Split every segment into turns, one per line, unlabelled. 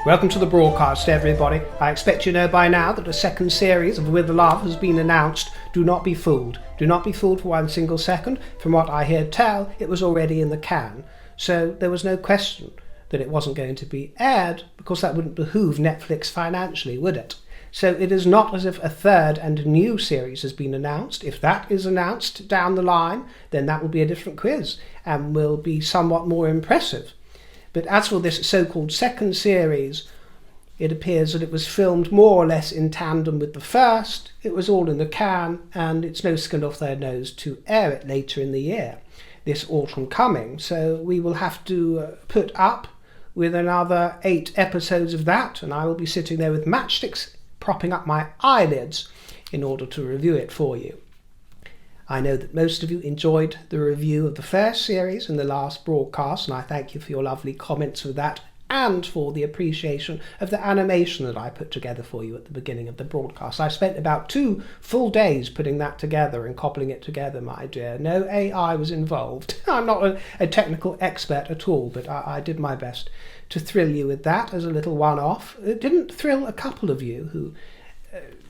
Welcome to the broadcast, everybody. I expect you know by now that the second series of With Love has been announced. Do not be fooled. Do not be fooled for 1 single second. From what I hear tell, it was already in the can. So there was no question that it wasn't going to be aired, because that wouldn't behoove Netflix financially, would it? So it is not as if a third and new series has been announced. If that is announced down the line, then that will be a different quiz and will be somewhat more impressive. But as for this so-called second series, it appears that it was filmed more or less in tandem with the first. It was all in the can, and it's no skin off their nose to air it later in the year, this autumn coming. So we will have to put up with another 8 episodes of that, and I will be sitting there with matchsticks propping up my eyelids in order to review it for you. I know that most of you enjoyed the review of the first series in the last broadcast, and I thank you for your lovely comments for that and for the appreciation of the animation that I put together for you at the beginning of the broadcast. I spent about 2 full days putting that together and cobbling it together, my dear. No AI was involved. I'm not a technical expert at all, but I did my best to thrill you with that as a little one-off. It didn't thrill a couple of you who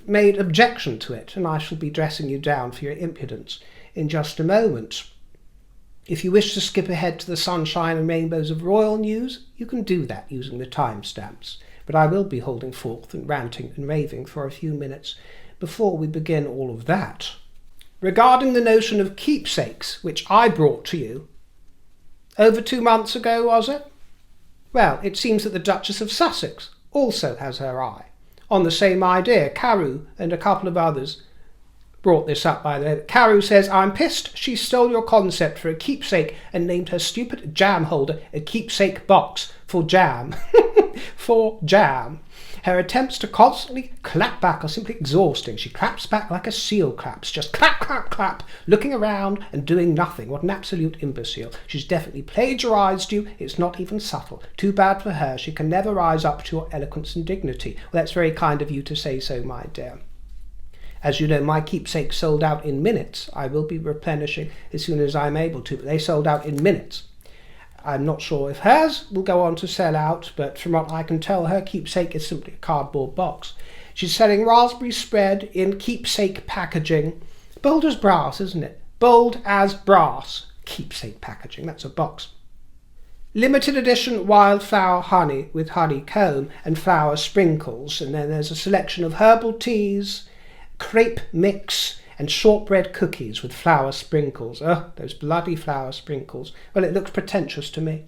made objection to it, and I shall be dressing you down for your impudence in just a moment. If you wish to skip ahead to the sunshine and rainbows of royal news, you can do that using the timestamps, but I will be holding forth and ranting and raving for a few minutes before we begin all of that. Regarding the notion of keepsakes, which I brought to you over 2 months ago, was it? Well, it seems that the Duchess of Sussex also has her eye on the same idea. Carew and a couple of others brought this up, by the way. Carew says, "I'm pissed she stole your concept for a keepsake and named her stupid jam holder a keepsake box for jam." For jam. Her attempts to constantly clap back are simply exhausting. She claps back like a seal claps, just clap, clap, clap, looking around and doing nothing. What an absolute imbecile. She's definitely plagiarised you. It's not even subtle. Too bad for her. She can never rise up to your eloquence and dignity. Well, that's very kind of you to say so, my dear. As you know, my keepsake sold out in minutes. I will be replenishing as soon as I'm able to, but they sold out in minutes. I'm not sure if hers will go on to sell out, but from what I can tell, her keepsake is simply a cardboard box. She's selling raspberry spread in keepsake packaging. Bold as brass, isn't it? Bold as brass. Keepsake packaging, that's a box. Limited edition wildflower honey with honeycomb and flower sprinkles, and then there's a selection of herbal teas, crepe mix, and shortbread cookies with flour sprinkles. Oh, those bloody flour sprinkles. Well, it looks pretentious to me.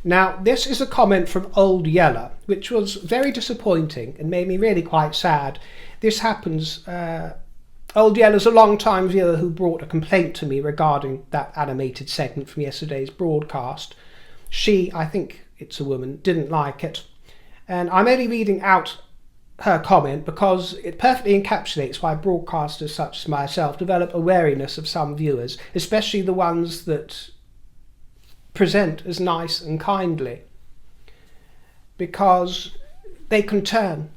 Now, this is a comment from Old Yeller, which was very disappointing and made me really quite sad. This happens... Old Yeller's a long-time viewer who brought a complaint to me regarding that animated segment from yesterday's broadcast. She, I think it's a woman, didn't like it. And I'm only reading out her comment because it perfectly encapsulates why broadcasters such as myself develop a wariness of some viewers, especially the ones that present as nice and kindly, because they can turn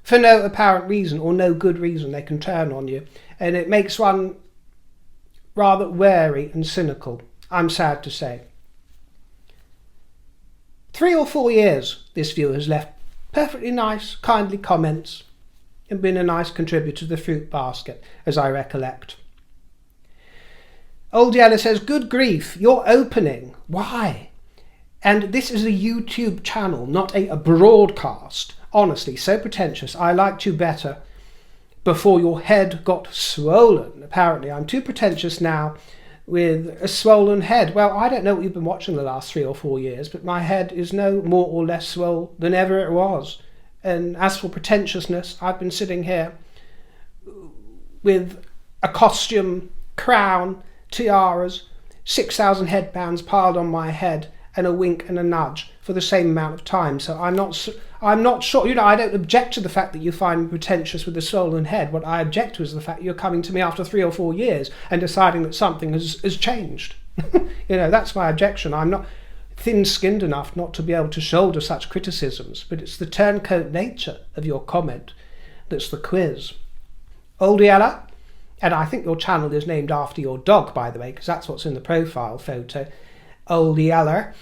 for no apparent reason or no good reason. They can turn on you, and it makes one rather wary and cynical, I'm sad to say. 3 or 4 years this viewer has left perfectly nice, kindly comments and been a nice contributor to the fruit basket, as I recollect. Old Yeller says, "Good grief, your opening. Why? And this is a YouTube channel, not a broadcast. Honestly, so pretentious. I liked you better before your head got swollen. Apparently, I'm too pretentious now with a swollen head. Well, I don't know what you've been watching the last 3 or 4 years, but my head is no more or less swole than ever it was. And as for pretentiousness, I've been sitting here with a costume, crown, tiaras, 6,000 headbands piled on my head, and a wink and a nudge for the same amount of time. So I'm not sure. You know, I don't object to the fact that you find me pretentious with a swollen head. What I object to is the fact you're coming to me after 3 or 4 years and deciding that something has changed. You know, that's my objection. I'm not thin-skinned enough not to be able to shoulder such criticisms, but it's the turncoat nature of your comment that's the quiz. Old Yeller, and I think your channel is named after your dog, by the way, because that's what's in the profile photo. Old Yeller,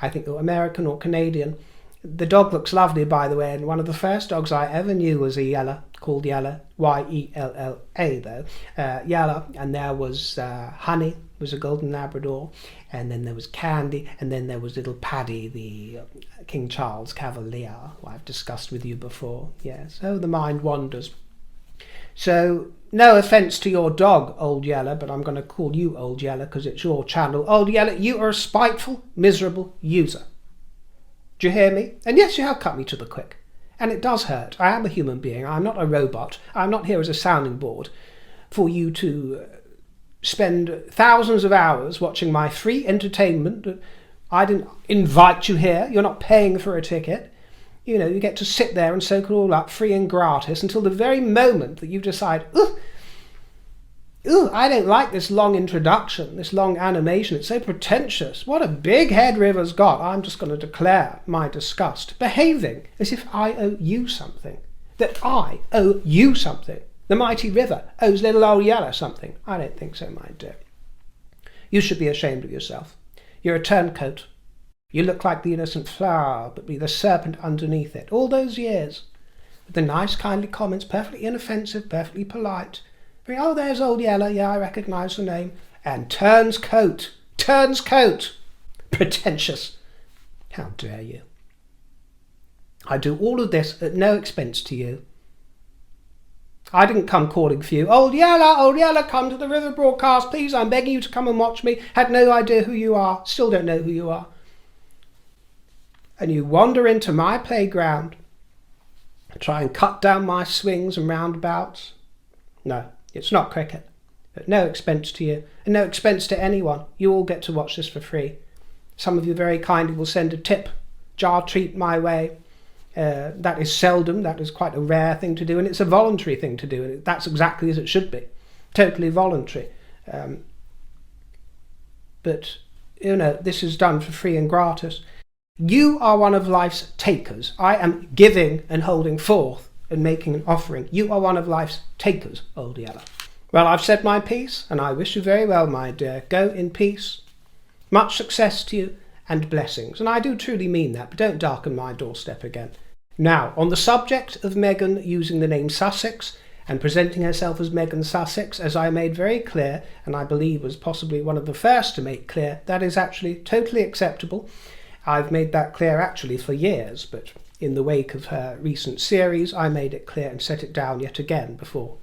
I think you're American or Canadian. The dog looks lovely, by the way, and one of the first dogs I ever knew was a Yeller, called Yeller, Y-E-L-L-A though, Yeller, and there was Honey, was a golden Labrador, and then there was Candy, and then there was little Paddy, the King Charles Cavalier, who I've discussed with you before. Yes, oh, the mind wanders. So, no offence to your dog, Old Yeller, but I'm going to call you Old Yeller because it's your channel. Old Yeller, you are a spiteful, miserable user. Do you hear me? And yes, you have cut me to the quick. And it does hurt. I am a human being. I'm not a robot. I'm not here as a sounding board for you to spend thousands of hours watching my free entertainment. I didn't invite you here. You're not paying for a ticket. You know, you get to sit there and soak it all up free and gratis until the very moment that you decide, I don't like this long introduction, this long animation. It's so pretentious. What a big head River's got. I'm just going to declare my disgust. Behaving as if I owe you something. That I owe you something. The mighty River owes little old Yeller something. I don't think so, my dear. You should be ashamed of yourself. You're a turncoat. You look like the innocent flower, but be the serpent underneath it. All those years. With the nice, kindly comments, perfectly inoffensive, perfectly polite. Oh, there's Old Yeller, yeah, I recognise the name. And turns coat. Pretentious. How dare you? I do all of this at no expense to you. I didn't come calling for you. Old Yeller, come to the River broadcast, please. I'm begging you to come and watch me. Had no idea who you are. Still don't know who you are. And you wander into my playground, try and cut down my swings and roundabouts. No. It's not cricket. At no expense to you, and no expense to anyone. You all get to watch this for free. Some of you very kindly will send a tip, jar treat my way. That is seldom. That is quite a rare thing to do, and it's a voluntary thing to do, and that's exactly as it should be. Totally voluntary. But, you know, this is done for free and gratis. You are one of life's takers. I am giving and holding forth and making an offering. You are one of life's takers, Old Yeller. Well, I've said my piece, and I wish you very well, my dear. Go in peace. Much success to you, and blessings. And I do truly mean that, but don't darken my doorstep again. Now, on the subject of Meghan using the name Sussex, and presenting herself as Meghan Sussex, as I made very clear, and I believe was possibly one of the first to make clear, that is actually totally acceptable. I've made that clear actually for years, but in the wake of her recent series, I made it clear and set it down yet again before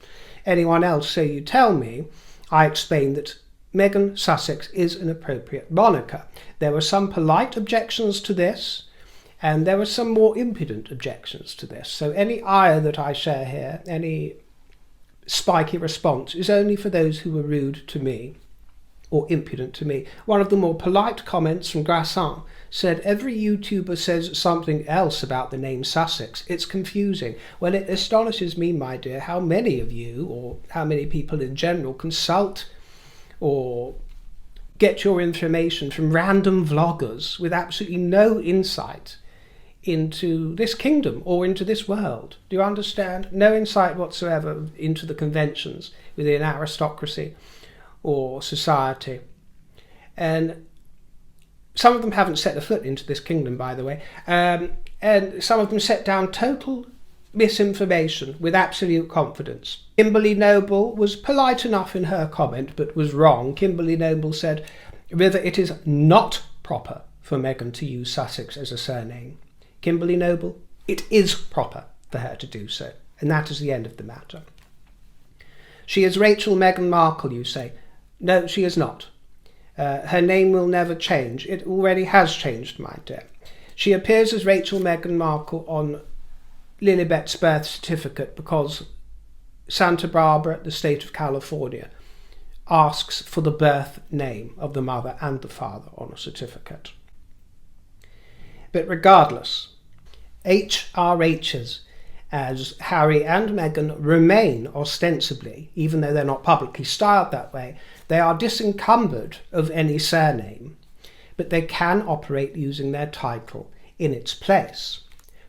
anyone else. So you tell me, I explained that Meghan Sussex is an appropriate moniker. There were some polite objections to this, and there were some more impudent objections to this. So any ire that I share here, any spiky response, is only for those who were rude to me or impudent to me. One of the more polite comments from Grassin said, every YouTuber says something else about the name Sussex. It's confusing. Well, it astonishes me, my dear, how many of you, or how many people in general, consult or get your information from random vloggers with absolutely no insight into this kingdom or into this world. Do you understand? No insight whatsoever into the conventions within aristocracy or society. And some of them haven't set a foot into this kingdom, by the way, and some of them set down total misinformation with absolute confidence. Kimberly Noble was polite enough in her comment, but was wrong. Kimberly Noble said, River, it is not proper for Meghan to use Sussex as a surname. Kimberly Noble, it is proper for her to do so, and that is the end of the matter. She is Rachel Meghan Markle, you say. No, she is not. Her name will never change. It already has changed, my dear. She appears as Rachel Meghan Markle on Lilibet's birth certificate because Santa Barbara, the state of California, asks for the birth name of the mother and the father on a certificate. But regardless, HRHs, as Harry and Meghan remain ostensibly, even though they're not publicly styled that way, they are disencumbered of any surname, but they can operate using their title in its place.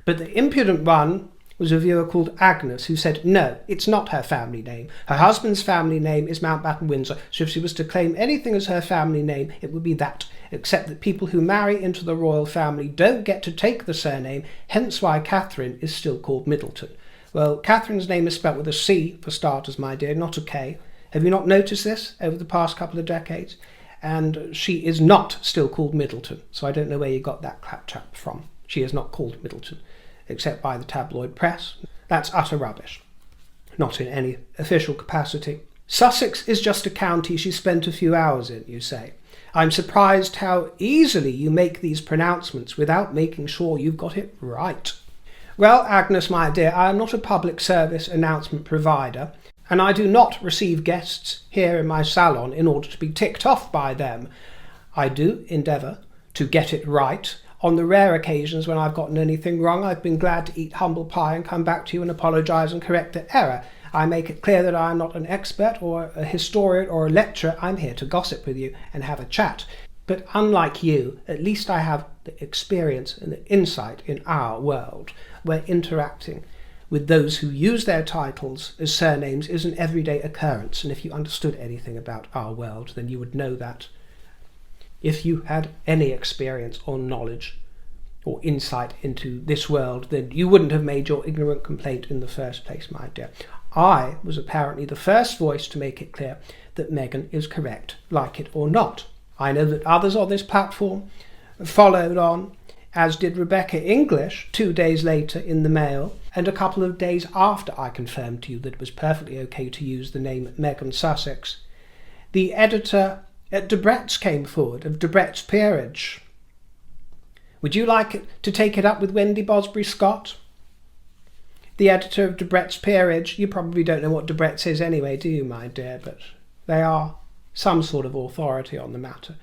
But the impudent one was a viewer called Agnes who said, no, it's not her family name. Her husband's family name is Mountbatten Windsor, so if she was to claim anything as her family name, it would be that, except that people who marry into the royal family don't get to take the surname, hence why Catherine is still called Middleton. Well, Catherine's name is spelt with a C, for starters, my dear, not a K. Have you not noticed this over the past couple of decades? And she is not still called Middleton, so I don't know where you got that claptrap from. She is not called Middleton, except by the tabloid press. That's utter rubbish. Not in any official capacity. Sussex is just a county she spent a few hours in, you say. I'm surprised how easily you make these pronouncements without making sure you've got it right. Well, Agnes, my dear, I am not a public service announcement provider, and I do not receive guests here in my salon in order to be ticked off by them. I do endeavour to get it right. On the rare occasions when I've gotten anything wrong, I've been glad to eat humble pie and come back to you and apologise and correct the error. I make it clear that I am not an expert or a historian or a lecturer. I'm here to gossip with you and have a chat. But unlike you, at least I have the experience and the insight in our world, where interacting with those who use their titles as surnames is an everyday occurrence. And if you understood anything about our world, then you would know that. If you had any experience or knowledge or insight into this world, then you wouldn't have made your ignorant complaint in the first place, my dear. I was apparently the first voice to make it clear that Meghan is correct, like it or not. I know that others on this platform followed on, as did Rebecca English 2 days later in the Mail, and a couple of days after I confirmed to you that it was perfectly okay to use the name Meghan Sussex. The editor at Debrett's came forward, of Debrett's Peerage. Would you like to take it up with Wendy Bosbury Scott? The editor of Debrett's Peerage. You probably don't know what Debrett's is anyway, do you, my dear? But they are some sort of authority on the matter.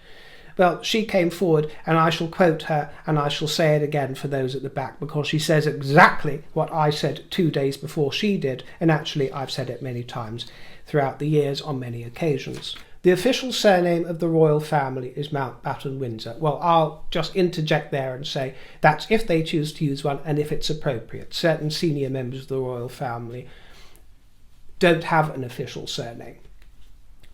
Well, she came forward, and I shall quote her, and I shall say it again for those at the back, because she says exactly what I said 2 days before she did, and actually I've said it many times throughout the years on many occasions. The official surname of the royal family is Mountbatten Windsor. Well, I'll just interject there and say that's if they choose to use one and if it's appropriate. Certain senior members of the royal family don't have an official surname,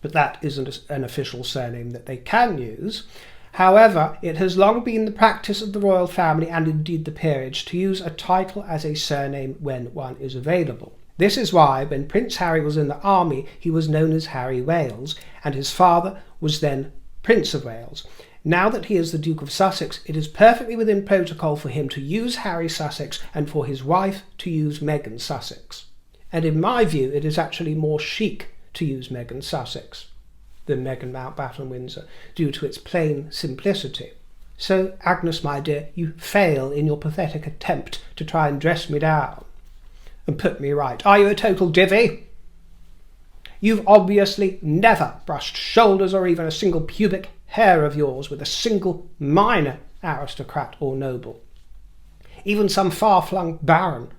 but that isn't an official surname that they can use. However, it has long been the practice of the royal family, and indeed the peerage, to use a title as a surname when one is available. This is why, when Prince Harry was in the army, he was known as Harry Wales, and his father was then Prince of Wales. Now that he is the Duke of Sussex, it is perfectly within protocol for him to use Harry Sussex and for his wife to use Meghan Sussex. And in my view, it is actually more chic to use Meghan Sussex than Meghan Mountbatten Windsor, due to its plain simplicity. So, Agnes, my dear, you fail in your pathetic attempt to try and dress me down and put me right. Are you a total divvy? You've obviously never brushed shoulders or even a single pubic hair of yours with a single minor aristocrat or noble. Even some far-flung baron,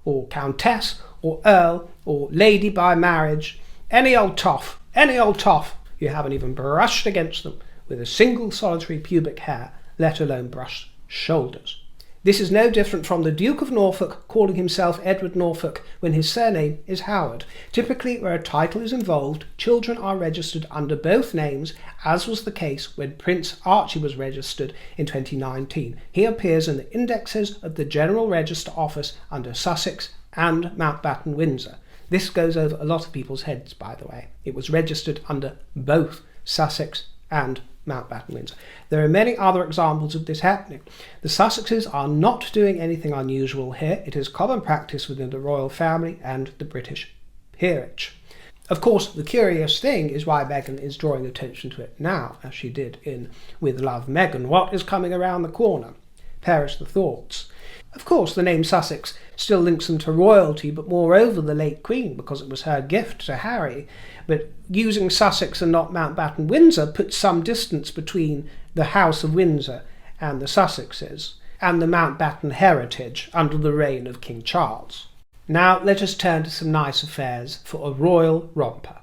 or countess, or earl, or lady by marriage, any old toff, you haven't even brushed against them with a single solitary pubic hair, let alone brushed shoulders. This is no different from the Duke of Norfolk calling himself Edward Norfolk when his surname is Howard. Typically, where a title is involved, children are registered under both names, as was the case when Prince Archie was registered in 2019. He appears in the indexes of the General Register Office under Sussex and Mountbatten Windsor. This goes over a lot of people's heads, by the way. It was registered under both Sussex and Mountbatten Windsor. There are many other examples of this happening. The Sussexes are not doing anything unusual here. It is common practice within the royal family and the British peerage. Of course, the curious thing is why Meghan is drawing attention to it now, as she did in With Love, Meghan. What is coming around the corner? Perish the thoughts. Of course, the name Sussex still links them to royalty, but moreover the late Queen, because it was her gift to Harry. But using Sussex and not Mountbatten Windsor puts some distance between the House of Windsor and the Sussexes, and the Mountbatten heritage under the reign of King Charles. Now let us turn to some nice affairs for a royal romper.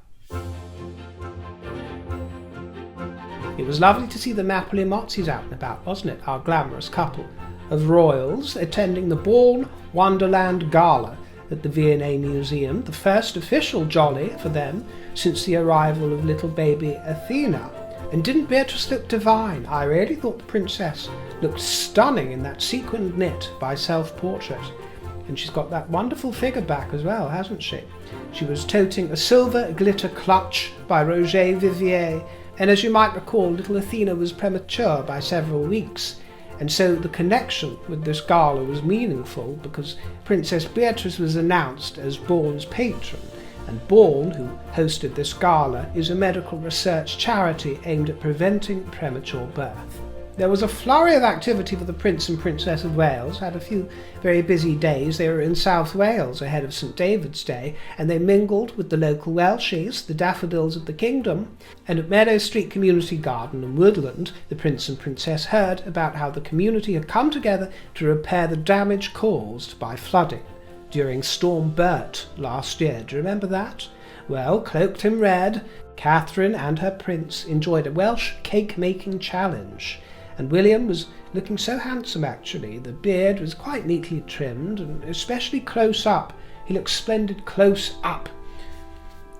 It was lovely to see the Mapelli Mozzis out and about, wasn't it? Our glamorous couple. of royals attending the Bourne Wonderland Gala at the V&A Museum, the first official jolly for them since the arrival of little baby Athena. And didn't Beatrice look divine? I really thought the princess looked stunning in that sequined knit by self-portrait. And she's got that wonderful figure back as well, hasn't she? She was toting a silver glitter clutch by Roger Vivier, and as you might recall, little Athena was premature by several weeks, and so the connection with this gala was meaningful because Princess Beatrice was announced as Bourne's patron, and Bourne, who hosted this gala, is a medical research charity aimed at preventing premature birth. There was a flurry of activity for the Prince and Princess of Wales, had a few very busy days. They were in South Wales ahead of St David's Day, and they mingled with the local Welshies, the daffodils of the kingdom. And at Meadow Street Community Garden and Woodland, the Prince and Princess heard about how the community had come together to repair the damage caused by flooding during Storm Bert last year. Do you remember that? Well, cloaked in red, Catherine and her prince enjoyed a Welsh cake-making challenge. And William was looking so handsome actually. The beard was quite neatly trimmed, and especially close up. He looked splendid close up.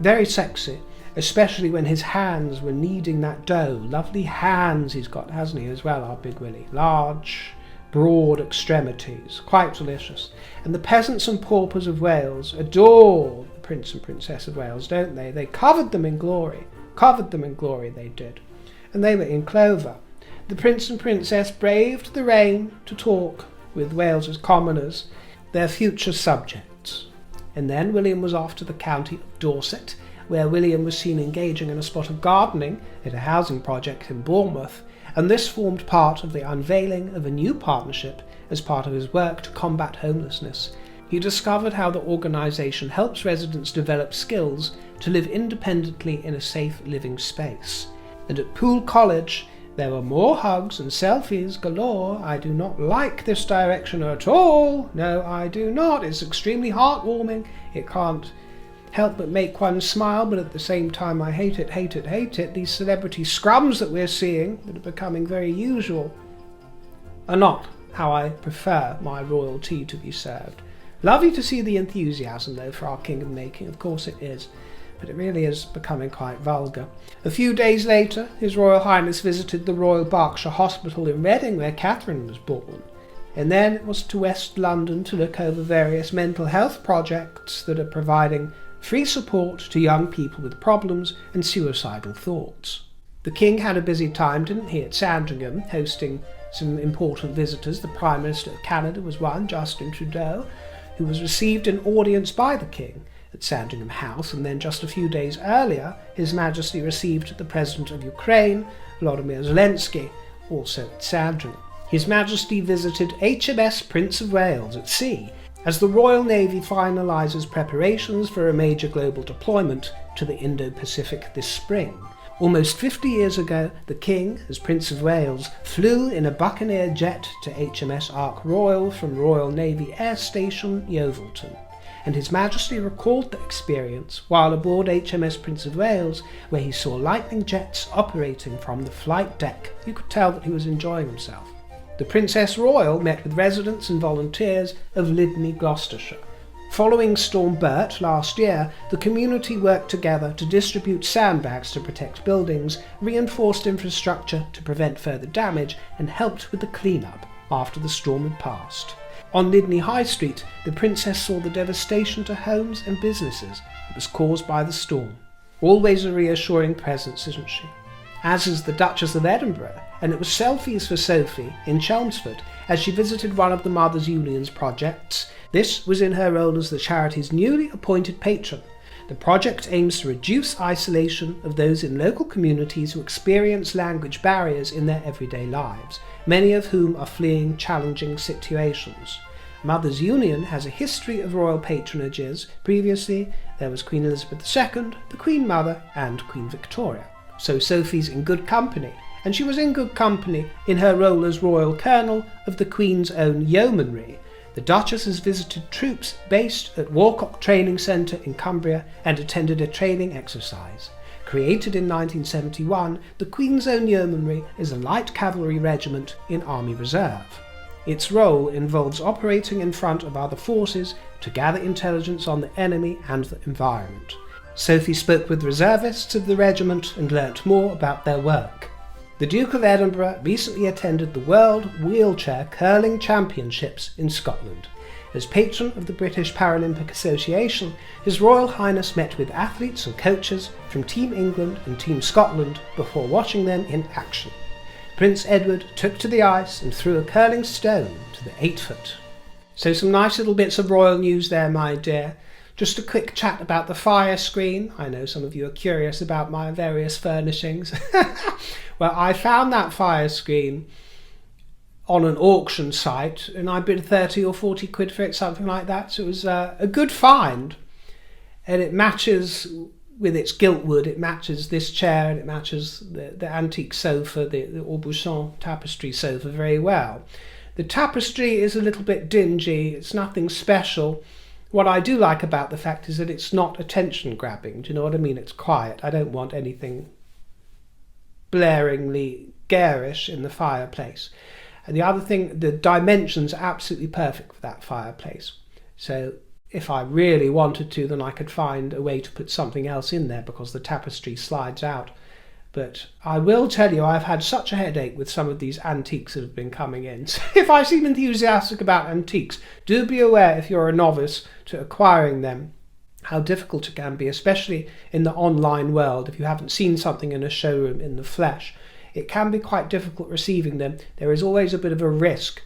Very sexy, especially when his hands were kneading that dough. Lovely hands he's got, hasn't he, as well, our big Willie. Large, broad extremities, quite delicious. And the peasants and paupers of Wales adore the Prince and Princess of Wales, don't they? They covered them in glory. Covered them in glory, they did. And they were in clover. The Prince and Princess braved the rain to talk with Wales's commoners, their future subjects. And then William was off to the county of Dorset, where William was seen engaging in a spot of gardening at a housing project in Bournemouth, and this formed part of the unveiling of a new partnership as part of his work to combat homelessness. He discovered how the organisation helps residents develop skills to live independently in a safe living space. And at Poole College, there were more hugs and selfies galore. I do not like this direction at all. No, I do not. It's extremely heartwarming. It can't help but make one smile, but at the same time I hate it, hate it, hate it. These celebrity scrums that we're seeing, that are becoming very usual, are not how I prefer my royal tea to be served. Lovely to see the enthusiasm, though, for our kingdom making. Of course it is. But it really is becoming quite vulgar. A few days later, His Royal Highness visited the Royal Berkshire Hospital in Reading, where Catherine was born. And then it was to West London to look over various mental health projects that are providing free support to young people with problems and suicidal thoughts. The King had a busy time, didn't he, at Sandringham, hosting some important visitors. The Prime Minister of Canada was one, Justin Trudeau, who was received in audience by the King at Sandringham House, and then just a few days earlier, His Majesty received the President of Ukraine, Volodymyr Zelensky, also at Sandringham. His Majesty visited HMS Prince of Wales at sea, as the Royal Navy finalises preparations for a major global deployment to the Indo-Pacific this spring. Almost 50 years ago, the King, as Prince of Wales, flew in a Buccaneer jet to HMS Ark Royal from Royal Navy Air Station, Yeovilton. And His Majesty recalled the experience while aboard HMS Prince of Wales, where he saw lightning jets operating from the flight deck. You could tell that he was enjoying himself. The Princess Royal met with residents and volunteers of Lydney, Gloucestershire. Following Storm Bert last year, the community worked together to distribute sandbags to protect buildings, reinforced infrastructure to prevent further damage, and helped with the clean-up after the storm had passed. On Lydney High Street, the Princess saw the devastation to homes and businesses that was caused by the storm. Always a reassuring presence, isn't she? As is the Duchess of Edinburgh, and it was selfies for Sophie in Chelmsford as she visited one of the Mothers Union's projects. This was in her role as the charity's newly appointed patron. The project aims to reduce isolation of those in local communities who experience language barriers in their everyday lives, many of whom are fleeing challenging situations. Mothers Union has a history of royal patronages. Previously, there was Queen Elizabeth II, the Queen Mother, and Queen Victoria. So Sophie's in good company, and she was in good company in her role as Royal Colonel of the Queen's own Yeomanry. The Duchess has visited troops based at Warcock Training Centre in Cumbria and attended a training exercise. Created in 1971, the Queen's Own Yeomanry is a light cavalry regiment in Army Reserve. Its role involves operating in front of other forces to gather intelligence on the enemy and the environment. Sophie spoke with reservists of the regiment and learnt more about their work. The Duke of Edinburgh recently attended the World Wheelchair Curling Championships in Scotland. As patron of the British Paralympic Association, His Royal Highness met with athletes and coaches from Team England and Team Scotland before watching them in action. Prince Edward took to the ice and threw a curling stone to the 8-foot. So some nice little bits of royal news there, my dear. Just a quick chat about the fire screen. I know some of you are curious about my various furnishings. Well, I found that fire screen on an auction site and I bid 30 or 40 quid for it, something like that. So it was a good find, and it matches with its gilt wood. It matches this chair and it matches the antique sofa, the Aubusson tapestry sofa very well. The tapestry is a little bit dingy. It's nothing special. What I do like about the fact is that it's not attention grabbing. Do you know what I mean? It's quiet. I don't want anything blaringly garish in the fireplace. And the other thing, the dimensions are absolutely perfect for that fireplace. So if I really wanted to, then I could find a way to put something else in there because the tapestry slides out. But I will tell you, I've had such a headache with some of these antiques that have been coming in. So if I seem enthusiastic about antiques, do be aware, if you're a novice to acquiring them, how difficult it can be, especially in the online world. If you haven't seen something in a showroom in the flesh, it can be quite difficult receiving them. There is always a bit of a risk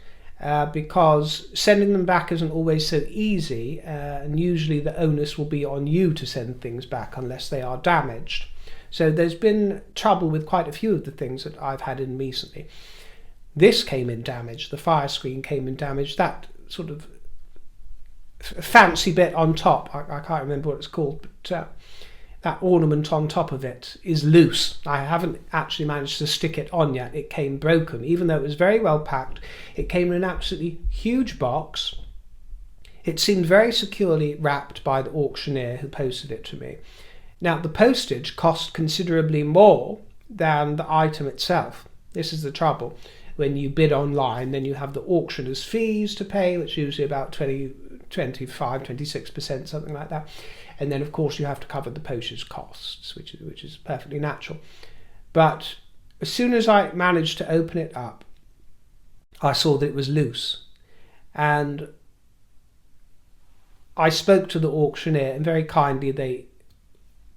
because sending them back isn't always so easy, and usually the onus will be on you to send things back unless they are damaged. So there's been trouble with quite a few of the things that I've had in recently. This came in damaged, the fire screen came in damaged, that sort of fancy bit on top, I can't remember what it's called, but that ornament on top of it is loose. I haven't actually managed to stick it on yet. It came broken, even though it was very well packed. It came in an absolutely huge box. It seemed very securely wrapped by the auctioneer who posted it to me. Now, the postage cost considerably more than the item itself. This is the trouble. When you bid online, then you have the auctioneer's fees to pay, which is usually about 26%, something like that. And then, of course, you have to cover the postage costs, which is perfectly natural. But as soon as I managed to open it up, I saw that it was loose. And I spoke to the auctioneer, and very kindly they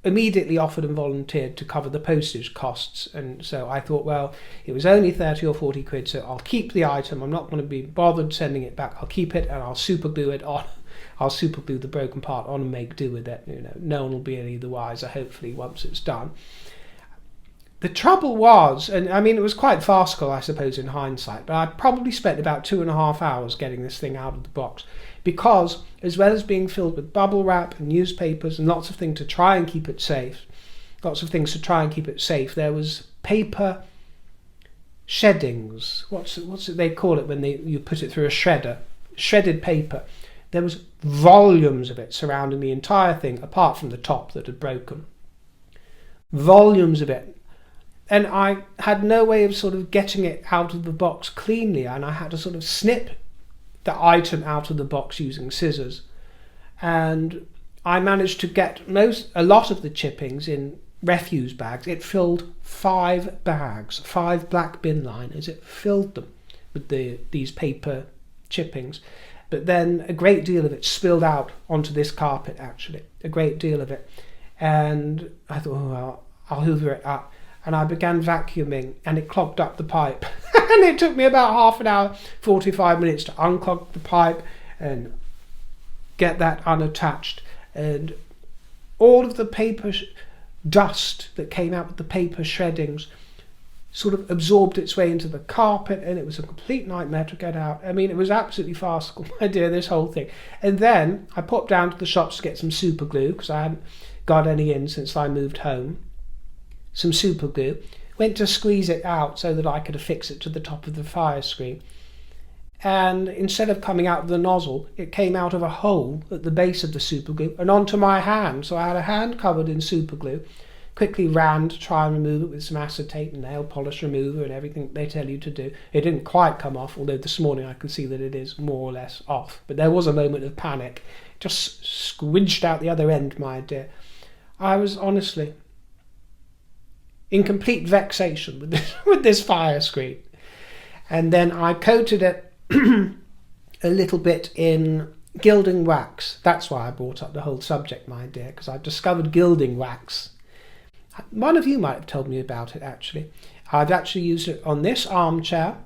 immediately offered and volunteered to cover the postage costs. And so I thought, well, it was only 30 or 40 quid, so I'll keep the item. I'm not going to be bothered sending it back. I'll keep it and I'll super glue it on. I'll super glue the broken part on and make do with it. You know, no one will be any the wiser, hopefully, once it's done. The trouble was, and I mean, it was quite farcical, I suppose, in hindsight, but I probably spent about 2.5 hours getting this thing out of the box, because as well as being filled with bubble wrap and newspapers and lots of things to try and keep it safe, there was paper sheddings. What's it they call it when you put it through a shredder? Shredded paper. There was volumes of it surrounding the entire thing, apart from the top that had broken. Volumes of it. And I had no way of sort of getting it out of the box cleanly, and I had to sort of snip the item out of the box using scissors. And I managed to get a lot of the chippings in refuse bags. It filled 5 bags, 5 black bin liners. It filled them with these paper chippings. But then a great deal of it spilled out onto this carpet, actually. A great deal of it. And I thought, oh, well, I'll hoover it up. And I began vacuuming, and it clogged up the pipe. And it took me about half an hour, 45 minutes to unclog the pipe and get that unattached. And all of the paper dust that came out with the paper shreddings sort of absorbed its way into the carpet, and it was a complete nightmare to get out. I mean, it was absolutely farcical, my dear, this whole thing. And then I popped down to the shops to get some super glue, because I hadn't got any in since I moved home. Some super glue, went to squeeze it out so that I could affix it to the top of the fire screen. And instead of coming out of the nozzle, it came out of a hole at the base of the super glue and onto my hand. So I had a hand covered in super glue, quickly ran to try and remove it with some acetate and nail polish remover and everything they tell you to do. It didn't quite come off, although this morning I can see that it is more or less off. But there was a moment of panic. It just squidged out the other end, my dear. I was honestly in complete vexation with this fire screen. And then I coated it a little bit in gilding wax. That's why I brought up the whole subject, my dear, because I've discovered gilding wax. One of you might have told me about it, actually. I've actually used it on this armchair.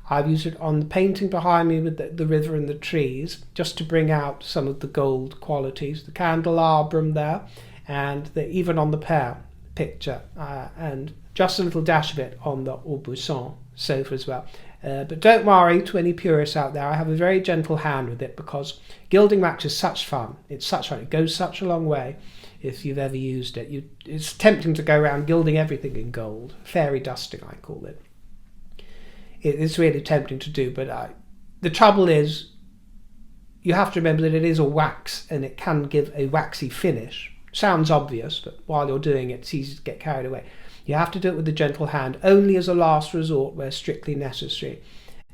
I've used it on the painting behind me with the river and the trees, just to bring out some of the gold qualities, the candelabrum there, and even on the pear picture, and just a little dash of it on the Aubusson sofa as well. But don't worry, to any purists out there, I have a very gentle hand with it, because gilding wax is such fun. It's such fun. It goes such a long way if you've ever used it. It's tempting to go around gilding everything in gold. Fairy dusting, I call it. It's really tempting to do, but the trouble is, you have to remember that it is a wax, and it can give a waxy finish. Sounds obvious, but while you're doing it, it's easy to get carried away. You have to do it with a gentle hand, only as a last resort where strictly necessary,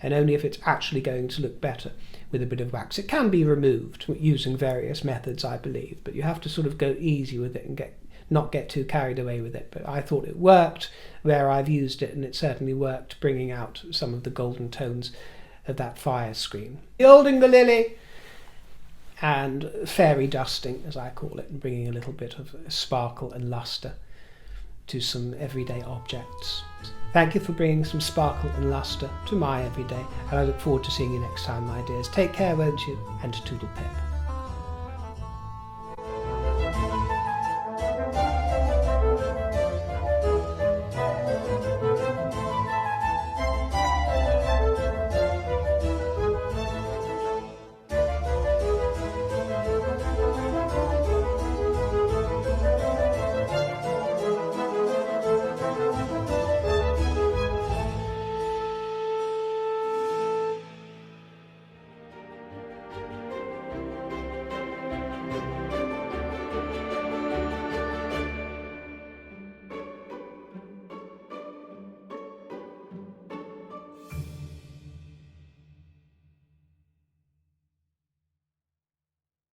and only if it's actually going to look better with a bit of wax. It can be removed using various methods, I believe, but you have to sort of go easy with it and not get too carried away with it. But I thought it worked where I've used it, and it certainly worked bringing out some of the golden tones of that fire screen. Gilding the lily and fairy dusting, as I call it, and bringing a little bit of sparkle and lustre to some everyday objects. Thank you for bringing some sparkle and lustre to my everyday, and I look forward to seeing you next time, my dears. Take care, won't you? And toodle pip.